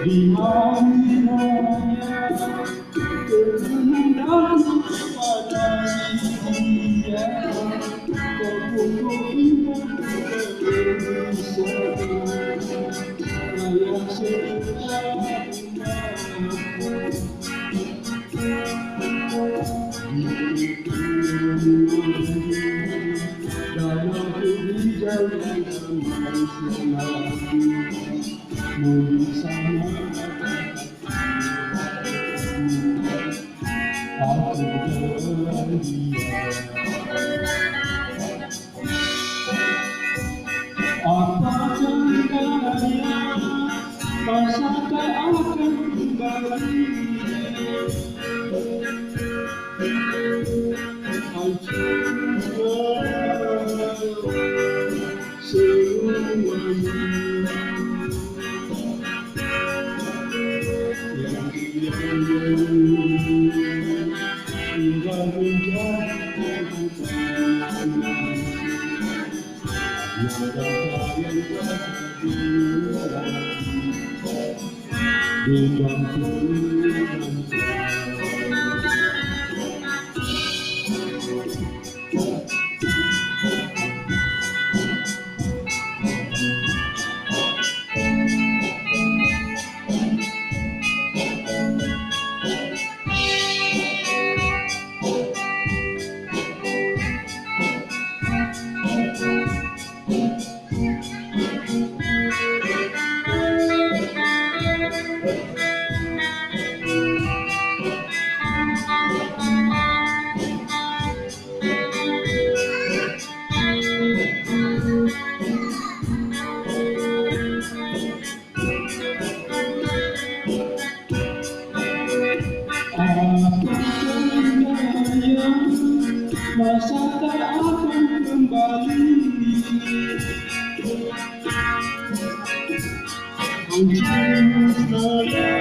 Di hari raya kemenangan pada dia, kau pun ingat raya dalam kebijakan nasional mungkin sama aku berdia. Apakah kaya masa tak akan kembali? Semuanya yang tinggal menjadi masa tak akan kembali. Hancurlah semuanya.